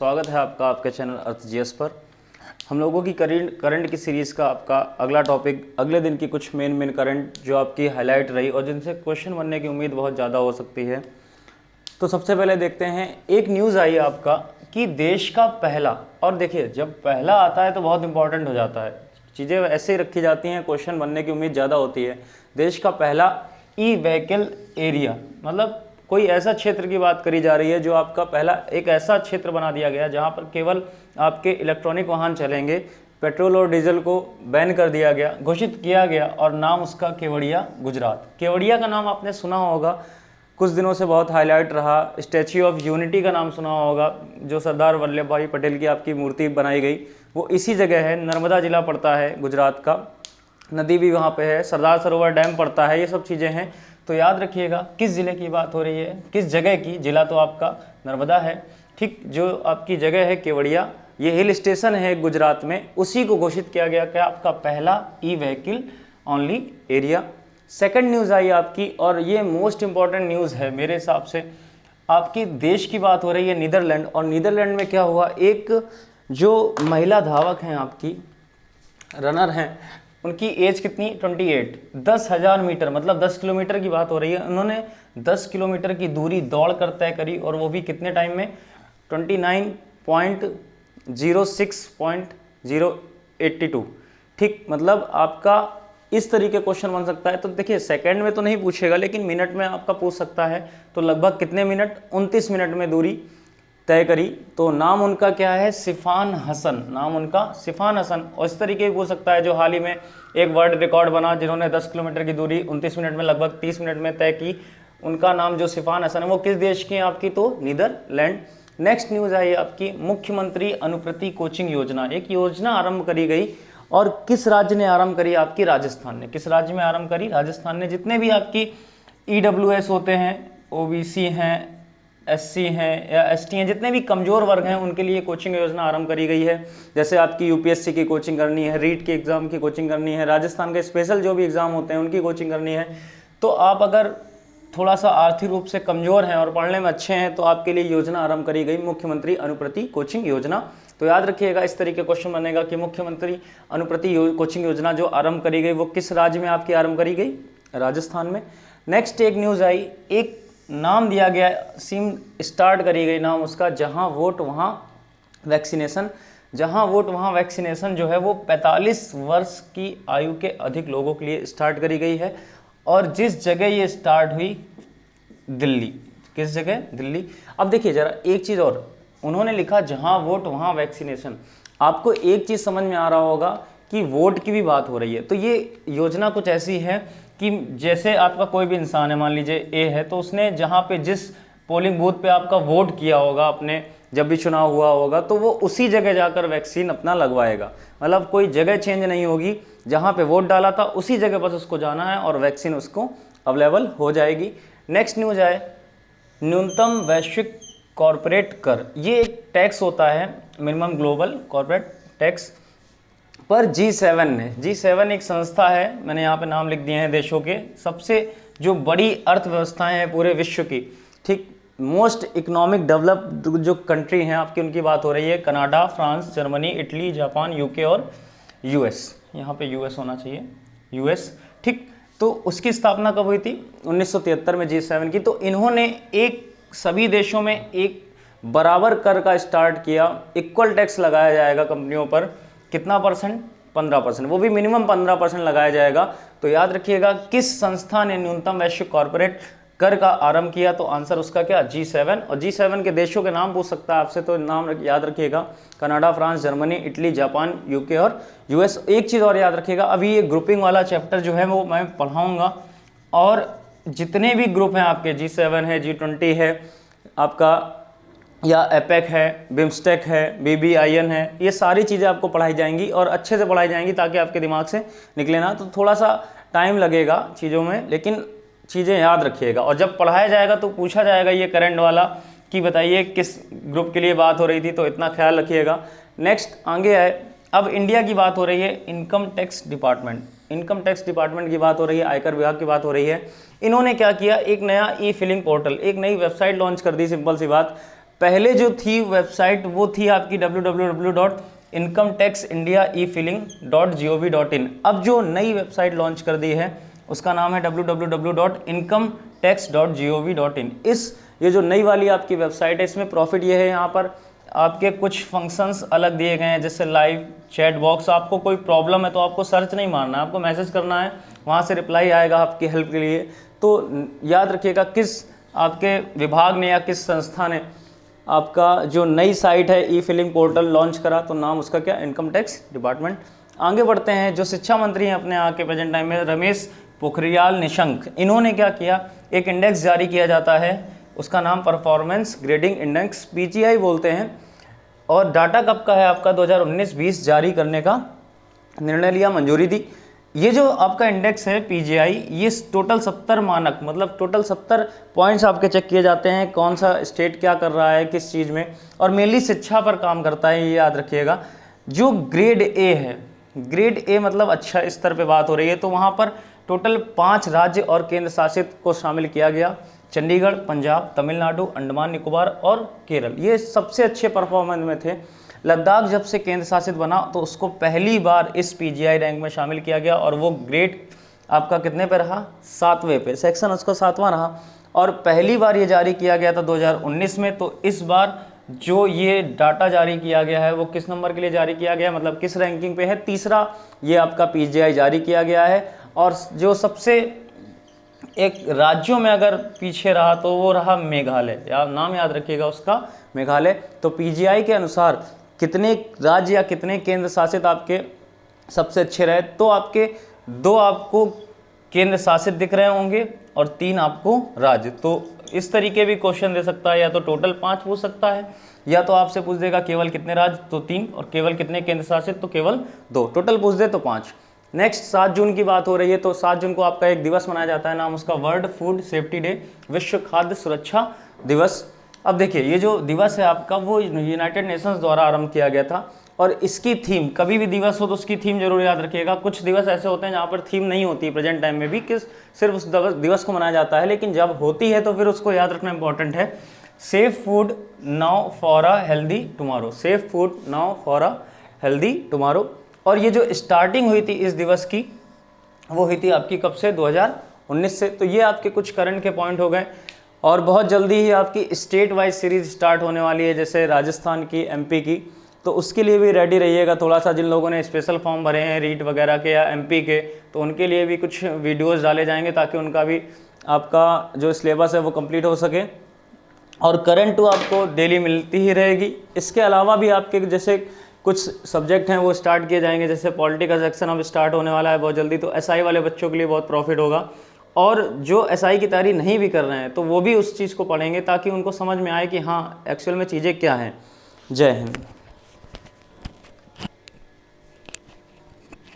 स्वागत है आपका आपके चैनल ArthGS पर। हम लोगों की करंट की सीरीज़ का आपका अगला टॉपिक अगले दिन की कुछ मेन करंट जो आपकी हाईलाइट रही और जिनसे क्वेश्चन बनने की उम्मीद बहुत ज़्यादा हो सकती है। तो सबसे पहले देखते हैं, एक न्यूज़ आई आपका कि देश का पहला, और देखिए जब पहला आता है तो बहुत इंपॉर्टेंट हो जाता है, चीज़ें ऐसे ही रखी जाती हैं, क्वेश्चन बनने की उम्मीद ज़्यादा होती है। देश का पहला ई व्हीकल एरिया, मतलब कोई ऐसा क्षेत्र की बात करी जा रही है जो आपका पहला एक ऐसा क्षेत्र बना दिया गया जहां पर केवल आपके इलेक्ट्रॉनिक वाहन चलेंगे, पेट्रोल और डीजल को बैन कर दिया गया, घोषित किया गया, और नाम उसका केवड़िया गुजरात। केवड़िया का नाम आपने सुना होगा, कुछ दिनों से बहुत हाईलाइट रहा। स्टैच्यू ऑफ यूनिटी का नाम सुना होगा, जो सरदार वल्लभ भाई पटेल की आपकी मूर्ति बनाई गई, वो इसी जगह है। नर्मदा जिला पड़ता है गुजरात का, नदी भी वहाँ पे है, सरदार सरोवर डैम पड़ता है, ये सब चीज़ें हैं। तो याद रखिएगा किस ज़िले की बात हो रही है, किस जगह की, जिला तो आपका नर्मदा है, ठीक। जो आपकी जगह है केवड़िया, ये हिल स्टेशन है गुजरात में, उसी को घोषित किया गया कि आपका पहला e vehicle only area. Second news आई आपकी, और ये मोस्ट इंपॉर्टेंट न्यूज़ है मेरे हिसाब से। आपकी देश की बात हो रही है नीदरलैंड, और नीदरलैंड में क्या हुआ, एक जो महिला धावक हैं आपकी, रनर हैं, उनकी एज कितनी, 28, 10,000 मीटर मतलब 10 किलोमीटर की बात हो रही है। उन्होंने 10 किलोमीटर की दूरी दौड़ कर तय करी, और वो भी कितने टाइम में, 29.06.082, ठीक। मतलब आपका इस तरीके क्वेश्चन बन सकता है। तो देखिए सेकंड में तो नहीं पूछेगा, लेकिन मिनट में आपका पूछ सकता है। तो लगभग कितने मिनट, 29 मिनट में दूरी तय करी। तो नाम उनका क्या है, सिफान हसन, नाम उनका सिफान हसन। और इस तरीके भी पूछ सकता है, जो हाल ही में एक वर्ल्ड रिकॉर्ड बना, जिन्होंने 10 किलोमीटर की दूरी 29 मिनट में लगभग 30 मिनट में तय की, उनका नाम जो सिफान हसन है, वो किस देश की है आपकी, तो नीदरलैंड। नेक्स्ट न्यूज़ आई आपकी, मुख्यमंत्री अनुप्रति कोचिंग योजना, एक योजना आरंभ करी गई, और किस राज्य ने आरंभ करी, आपकी राजस्थान ने। किस राज्य में आरंभ करी, राजस्थान ने। जितने भी आपकी EWS होते हैं, OBC हैं, SC हैं या ST हैं, जितने भी कमज़ोर वर्ग हैं, उनके लिए कोचिंग योजना आरंभ करी गई है। जैसे आपकी UPSC की कोचिंग करनी है, रीट के एग्ज़ाम की कोचिंग करनी है, राजस्थान के स्पेशल जो भी एग्ज़ाम होते हैं उनकी कोचिंग करनी है। तो आप अगर थोड़ा सा आर्थिक रूप से कमज़ोर हैं और पढ़ने में अच्छे हैं, तो आपके लिए योजना आरंभ करी गई, मुख्यमंत्री अनुप्रति कोचिंग योजना। तो याद रखिएगा इस तरीके क्वेश्चन बनेगा कि मुख्यमंत्री अनुप्रति कोचिंग योजना जो आरंभ करी गई, वो किस राज्य में आपकी आरंभ करी गई, राजस्थान में। नेक्स्ट एक न्यूज़ आई, एक नाम दिया गया, सिम स्टार्ट करी गई, नाम उसका जहां वोट वहां वैक्सीनेशन। जहां वोट वहां वैक्सीनेशन जो है वो 45 वर्ष की आयु के अधिक लोगों के लिए स्टार्ट करी गई है। और जिस जगह ये स्टार्ट हुई, दिल्ली। किस जगह, दिल्ली। अब देखिए जरा एक चीज़ और, उन्होंने लिखा जहां वोट वहां वैक्सीनेशन। आपको एक चीज़ समझ में आ रहा होगा कि वोट की भी बात हो रही है। तो ये योजना कुछ ऐसी है कि जैसे आपका कोई भी इंसान है, मान लीजिए ए है, तो उसने जहाँ पे जिस पोलिंग बूथ पे आपका वोट किया होगा, अपने जब भी चुनाव हुआ होगा, तो वो उसी जगह जाकर वैक्सीन अपना लगवाएगा। मतलब कोई जगह चेंज नहीं होगी, जहाँ पे वोट डाला था उसी जगह बस उसको जाना है और वैक्सीन उसको अवेलेबल हो जाएगी। नेक्स्ट न्यूज़ आए, न्यूनतम वैश्विक कॉरपोरेट कर। ये एक टैक्स होता है, मिनिमम ग्लोबल कॉरपोरेट टैक्स, पर G7 ने, G7 एक संस्था है, मैंने यहाँ पे नाम लिख दिए हैं देशों के, सबसे जो बड़ी अर्थव्यवस्थाएं हैं पूरे विश्व की, ठीक। मोस्ट इकोनॉमिक डेवलप्ड जो कंट्री हैं आपकी, उनकी बात हो रही है, Canada, France, Germany, Italy, Japan, UK और US। यहाँ पे US होना चाहिए, US, ठीक। तो उसकी स्थापना कब हुई थी, 1973 में G7 की। तो इन्होंने एक सभी देशों में एक बराबर कर का स्टार्ट किया, इक्वल टैक्स लगाया जाएगा कंपनियों पर। कितना परसेंट, 15%, वो भी मिनिमम 15% लगाया जाएगा। तो याद रखिएगा किस संस्था ने न्यूनतम वैश्विक कॉर्पोरेट कर का आरंभ किया, तो आंसर उसका क्या, G7। और G7 के देशों के नाम पूछ सकता है आपसे, तो नाम याद रखिएगा, Canada, France, Germany, Italy, Japan, UK और US। एक चीज़ और याद रखिएगा, अभी ये ग्रुपिंग वाला चैप्टर जो है वो मैं पढ़ाऊँगा, और जितने भी ग्रुप हैं आपके, G7 है, G20 है आपका, या एपेक है, बिम्स्टेक है, BBIN है, ये सारी चीज़ें आपको पढ़ाई जाएंगी और अच्छे से पढ़ाई जाएंगी, ताकि आपके दिमाग से निकले ना। तो थोड़ा सा टाइम लगेगा चीज़ों में, लेकिन चीज़ें याद रखिएगा। और जब पढ़ाया जाएगा तो पूछा जाएगा ये करंट वाला कि बताइए किस ग्रुप के लिए बात हो रही थी, तो इतना ख्याल रखिएगा। नेक्स्ट आगे आए, अब इंडिया की बात हो रही है, income tax department, income tax department की बात हो रही है, आयकर विभाग की बात हो रही है। इन्होंने क्या किया, एक नया ई फिलिंग पोर्टल, एक नई वेबसाइट लॉन्च कर दी, सिंपल सी बात, पहले जो थी वेबसाइट वो थी आपकी www.incometaxindiaefiling.gov.in। अब जो नई वेबसाइट लॉन्च कर दी है उसका नाम है www.incometax.gov.in। ये जो नई वाली आपकी वेबसाइट है, इसमें प्रॉफिट ये है, यहाँ पर आपके कुछ फंक्शंस अलग दिए गए हैं, जैसे लाइव चैट बॉक्स। आपको कोई प्रॉब्लम है तो आपको सर्च नहीं मारना है, आपको मैसेज करना है, वहाँ से रिप्लाई आएगा आपकी हेल्प के लिए। तो याद रखिएगा किस आपके विभाग ने या किस संस्था ने आपका जो नई साइट है ई फिलिंग पोर्टल लॉन्च करा, तो नाम उसका क्या, इनकम टैक्स डिपार्टमेंट। आगे बढ़ते हैं, जो शिक्षा मंत्री हैं अपने यहाँ के प्रेजेंट टाइम में, रमेश पोखरियाल निशंक, इन्होंने क्या किया, एक इंडेक्स जारी किया जाता है, उसका नाम परफॉर्मेंस ग्रेडिंग इंडेक्स PGI बोलते हैं। और डाटा कब का है आपका, 2019-20 जारी करने का निर्णय लिया, मंजूरी दी। ये जो आपका इंडेक्स है PGI, ये टोटल 70 मानक, मतलब टोटल 70 पॉइंट्स आपके चेक किए जाते हैं, कौन सा स्टेट क्या कर रहा है किस चीज़ में, और मेनली शिक्षा पर काम करता है, ये याद रखिएगा। जो ग्रेड A है, ग्रेड A मतलब अच्छा स्तर पे बात हो रही है, तो वहाँ पर टोटल 5 राज्य और केंद्र शासित को शामिल किया गया, चंडीगढ़, पंजाब, तमिलनाडु, अंडमान निकोबार और केरल, ये सबसे अच्छे परफॉर्मेंस में थे। लद्दाख जब से केंद्र शासित बना तो उसको पहली बार इस PGI रैंक में शामिल किया गया, और वो ग्रेड आपका कितने पे रहा, 7वें पे, सेक्शन उसका 7वां रहा, और पहली बार ये जारी किया गया था 2019 में। तो इस बार जो ये डाटा जारी किया गया है वो किस नंबर के लिए जारी किया गया, मतलब किस रैंकिंग पे है, तीसरा ये आपका PGI जारी किया गया है। और जो सबसे एक राज्यों में अगर पीछे रहा तो वो रहा मेघालय, या नाम याद रखिएगा उसका, मेघालय। तो PGI के अनुसार कितने राज्य या कितने केंद्र शासित आपके सबसे अच्छे रहे, तो आपके 2 आपको केंद्र शासित दिख रहे होंगे और 3 आपको राज्य। तो इस तरीके भी क्वेश्चन दे सकता है, या तो टोटल 5 पूछ सकता है, या तो आपसे पूछ देगा केवल कितने राज्य तो 3, और केवल कितने केंद्र शासित तो केवल 2, टोटल पूछ दे तो 5। नेक्स्ट 7 जून की बात हो रही है, तो 7 जून को आपका एक दिवस मनाया जाता है, नाम उसका वर्ल्ड फूड सेफ्टी डे, विश्व खाद्य सुरक्षा दिवस। अब देखिए ये जो दिवस है आपका वो यूनाइटेड नेशंस द्वारा आरंभ किया गया था, और इसकी थीम, कभी भी दिवस हो तो उसकी थीम जरूर याद रखिएगा। कुछ दिवस ऐसे होते हैं जहाँ पर थीम नहीं होती, प्रेजेंट टाइम में भी कि सिर्फ उस दिवस को मनाया जाता है, लेकिन जब होती है तो फिर उसको याद रखना इंपॉर्टेंट है। Safe food now for a healthy tomorrow, safe food now for a healthy tomorrow. और ये जो स्टार्टिंग हुई थी इस दिवस की, वो हुई थी आपकी कब से, 2019 से। तो ये आपके कुछ करंट के पॉइंट हो गए, और बहुत जल्दी ही आपकी स्टेट वाइज सीरीज स्टार्ट होने वाली है, जैसे राजस्थान की, MP की, तो उसके लिए भी रेडी रहिएगा थोड़ा सा। जिन लोगों ने स्पेशल फॉर्म भरे हैं रीट वगैरह के या MP के, तो उनके लिए भी कुछ वीडियोज़ डाले जाएंगे ताकि उनका भी आपका जो सिलेबस है वो कंप्लीट हो सके। और करंट टू आपको डेली मिलती ही रहेगी। इसके अलावा भी आपके जैसे कुछ सब्जेक्ट हैं वो स्टार्ट किए जाएंगे, जैसे पॉलिटी का सेक्शन अब स्टार्ट होने वाला है बहुत जल्दी, तो SI वाले बच्चों के लिए बहुत प्रॉफिट होगा। और जो SI की तैयारी नहीं भी कर रहे हैं तो वो भी उस चीज़ को पढ़ेंगे ताकि उनको समझ में आए कि हाँ एक्चुअल में चीज़ें क्या हैं। जय हिंद।